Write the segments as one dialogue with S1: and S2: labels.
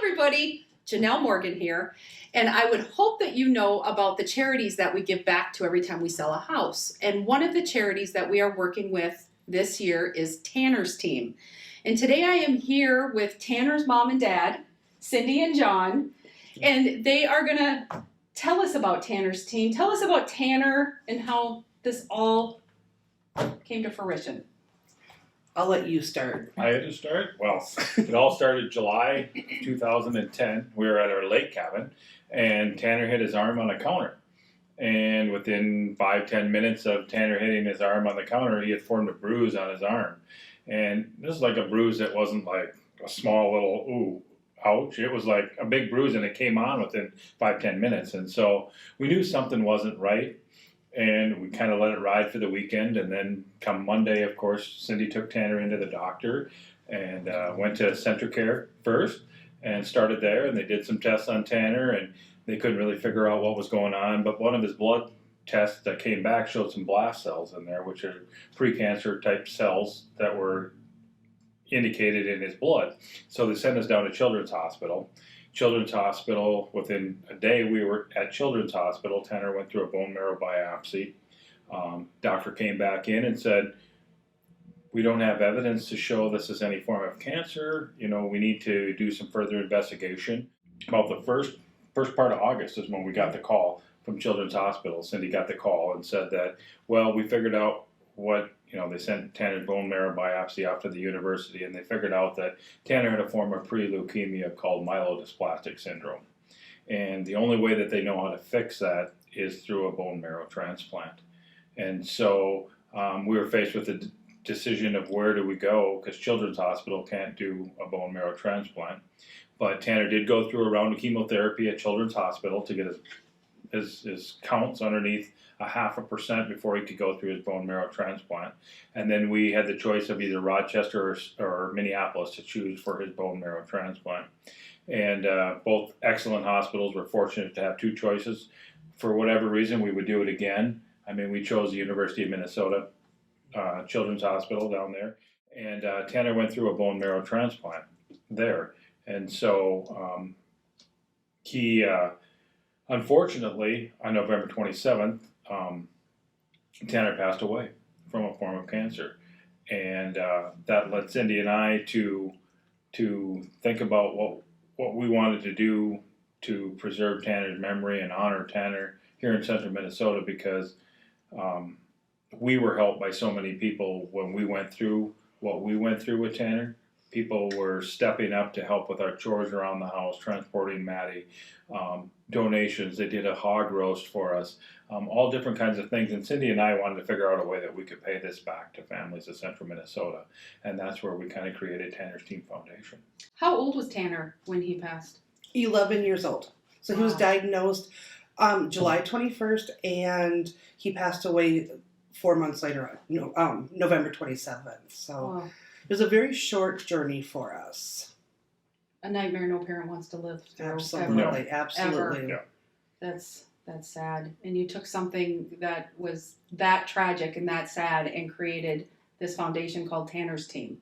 S1: everybody, Janelle Morgan here, and I would hope that you know about the charities that we give back to every time we sell a house. And one of the charities that we are working with this year is Tanner's Team. And today I am here with Tanner's mom and dad, Cindy and John, and they are going to tell us about Tanner's Team. Tell us about Tanner and how this all came to fruition.
S2: I'll let you start.
S3: I had to start? Well, it all started July 2010. We were at our lake cabin, and Tanner hit his arm on a counter. And within 5-10 minutes of Tanner hitting his arm on the counter, he had formed a bruise on his arm. And this is like a bruise that wasn't like a small little, ooh, ouch. It was like a big bruise, and it came on within 5-10 minutes. And so we knew something wasn't right. And we kind of let it ride for the weekend. And then come Monday, of course, Cindy took Tanner into the doctor and went to Centricare first and started there. And they did some tests on Tanner, and they couldn't really figure out what was going on. But one of his blood tests that came back showed some blast cells in there, which are precancer type cells that were indicated in his blood. So they sent us down to Children's Hospital. Children's Hospital, within a day we were at Children's Hospital. Tanner went through a bone marrow biopsy. Doctor came back in and said, we don't have evidence to show this is any form of cancer. You know, we need to do some further investigation. About the first part of August is when we got the call from Children's Hospital. Cindy got the call and said that, well, we figured out what, they sent Tanner's bone marrow biopsy off to the university, and they figured out that Tanner had a form of pre-leukemia called myelodysplastic syndrome. And the only way that they know how to fix that is through a bone marrow transplant. And so we were faced with the decision of where do we go, because Children's Hospital can't do a bone marrow transplant. But Tanner did go through a round of chemotherapy at Children's Hospital to get his counts underneath 0.5% before he could go through his bone marrow transplant. And then we had the choice of either Rochester or Minneapolis to choose for his bone marrow transplant. And both excellent hospitals. Were fortunate to have two choices. For whatever reason, we would do it again. I mean, we chose the University of Minnesota Children's Hospital down there. And Tanner went through a bone marrow transplant there. And so he, unfortunately, on November 27th, Tanner passed away from a form of cancer. And that led Cindy and I to think about what we wanted to do to preserve Tanner's memory and honor Tanner here in central Minnesota, because we were helped by so many people when we went through what we went through with Tanner. People were stepping up to help with our chores around the house, transporting Maddie, donations. They did a hog roast for us, all different kinds of things. And Cindy and I wanted to figure out a way that we could pay this back to families of central Minnesota. And that's where we kind of created Tanner's Team Foundation.
S1: How old was Tanner when he passed?
S2: 11 years old. So he was diagnosed July 21st, and he passed away 4 months later, November 27th. So it was a very short journey for us.
S1: A nightmare no parent wants to live through.
S2: Absolutely,
S1: ever.
S2: absolutely.
S3: Yeah.
S1: That's sad. And you took something that was that tragic and that sad and created this foundation called Tanner's Team,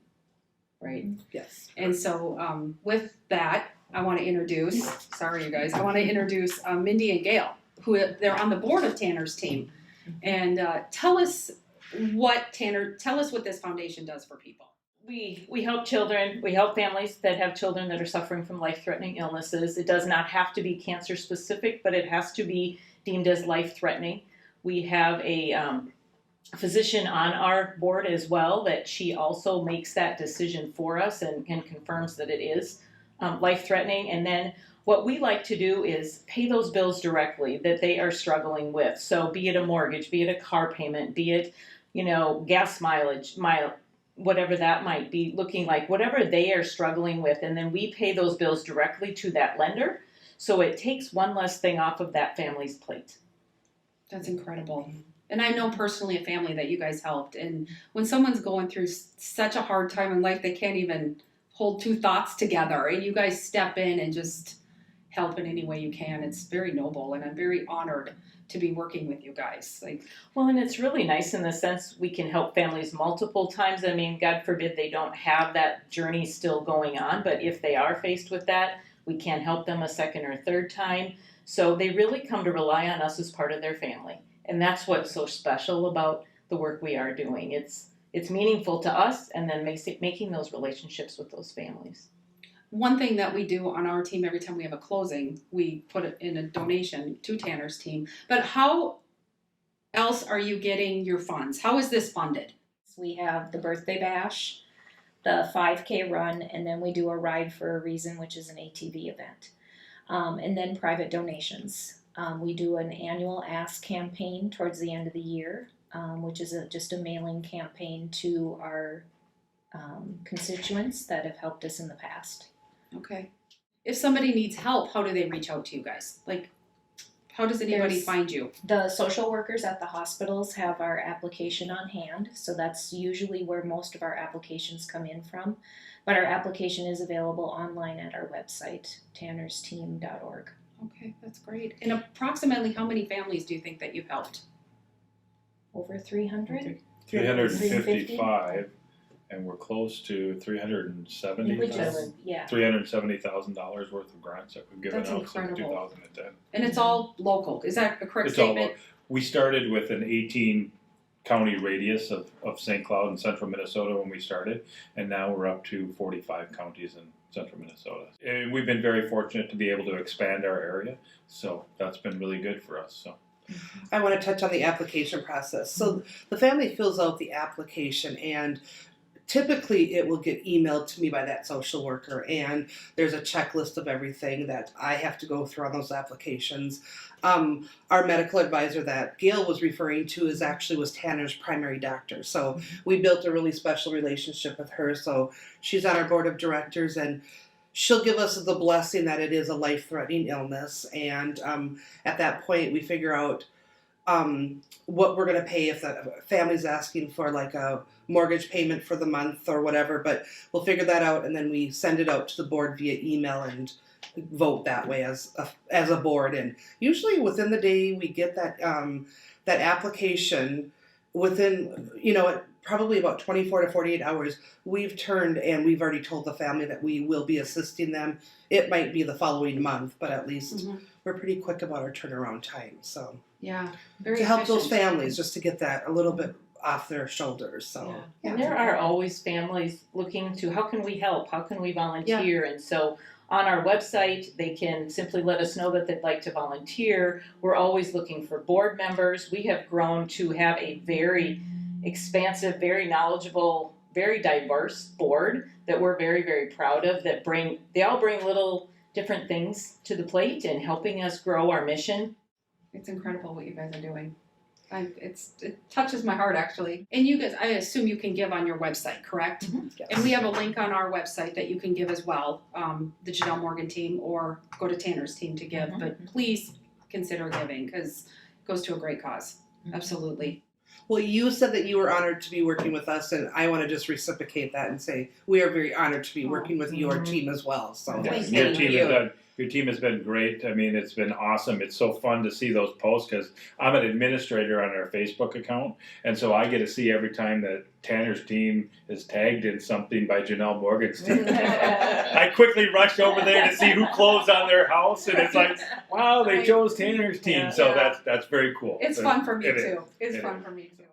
S1: right?
S2: Yes.
S1: And so with that, I want to introduce, sorry you guys, I want to introduce Mindy and Gail, who they're on the board of Tanner's Team. And tell us what this foundation does for people.
S4: We help children, we help families that have children that are suffering from life-threatening illnesses. It does not have to be cancer specific, but it has to be deemed as life-threatening. We have a physician on our board as well, that she also makes that decision for us and confirms that it is life-threatening. And then what we like to do is pay those bills directly that they are struggling with. So be it a mortgage, be it a car payment, be it, gas mileage, whatever that might be looking like, whatever they are struggling with. And then we pay those bills directly to that lender. So it takes one less thing off of that family's plate.
S1: That's incredible. And I know personally a family that you guys helped. And when someone's going through such a hard time in life, they can't even hold two thoughts together. And you guys step in and just help in any way you can. It's very noble. And I'm very honored to be working with you guys.
S4: Well, and it's really nice in the sense we can help families multiple times. I mean, God forbid they don't have that journey still going on, but if they are faced with that, We can't help them a second or third time. So they really come to rely on us as part of their family. And that's what's so special about the work we are doing. It's meaningful to us, and then making those relationships with those families.
S1: One thing that we do on our team every time we have a closing, we put it in a donation to Tanner's team. But how else are you getting your funds? How is this funded?
S5: We have the birthday bash, the 5K run, and then we do a Ride for a Reason, which is an ATV event. And then private donations. We do an annual Ask campaign towards the end of the year, which is just a mailing campaign to our constituents that have helped us in the past.
S1: Okay. If somebody needs help, how do they reach out to you guys? Like, how does anybody
S5: There's-
S1: find you?
S5: The social workers at the hospitals have our application on hand, so that's usually where most of our applications come in from. But our application is available online at our website, tannersteam.org.
S1: Okay, that's great. And approximately how many families do you think that you've helped?
S5: Over 300?
S3: 355, and we're close to
S5: Yeah.
S3: $370,000 worth of grants that we've given
S1: That's
S3: out since
S1: incredible.
S3: 2010.
S1: And it's all local. Is that a correct
S3: It's all
S1: statement?
S3: local. We started with an 18 county radius of St. Cloud and central Minnesota when we started, and now we're up to 45 counties in central Minnesota. And we've been very fortunate to be able to expand our area, so that's been really good for us. So.
S2: I want to touch on the application process. So the family fills out the application, and typically it will get emailed to me by that social worker, and there's a checklist of everything that I have to go through on those applications. Our medical advisor that Gail was referring to was Tanner's primary doctor. So we built a really special relationship with her. So she's on our board of directors, and she'll give us the blessing that it is a life-threatening illness. And at that point, we figure out what we're going to pay if the family's asking for like a mortgage payment for the month or whatever. But we'll figure that out, and then we send it out to the board via email and vote that way as a board. And usually within the day, we get that that application. Within probably about 24 to 48 hours, we've turned and we've already told the family that we will be assisting them. It might be the following month, but at least we're pretty quick about our turnaround time. So
S1: Yeah, very
S2: to help those
S1: efficient.
S2: families, just to get that a little bit off their shoulders. So
S1: Yeah.
S4: And there are always families looking to how can we help? How can we volunteer? And so on our website, they can simply let us know that they'd like to volunteer. We're always looking for board members. We have grown to have a very expansive, very knowledgeable, very diverse board that we're very, very proud of. They all bring little different things to the plate in helping us grow our mission.
S1: It's incredible what you guys are doing. It touches my heart, actually. And you guys, I assume you can give on your website, correct?
S2: yes.
S1: And we have a link on our website that you can give as well, the Janelle Morgan team, or go to Tanner's team to give. But please consider giving, because it goes to a great cause. Absolutely.
S2: Well, you said that you were honored to be working with us, and I want to just reciprocate that and say we are very honored to be working with your team as well. So
S1: Thank
S3: Your team has been great. I mean, it's been awesome. It's so fun to see those posts because I'm an administrator on our Facebook account, and so I get to see every time that Tanner's team is tagged in something by Janelle Morgan's team. I quickly rush over there to see who closed on their house, and it's like, wow, they chose Tanner's team. So that's very cool.
S1: It's fun for me
S3: It is.
S1: too. It's
S3: It
S1: fun
S3: is.
S1: for me too.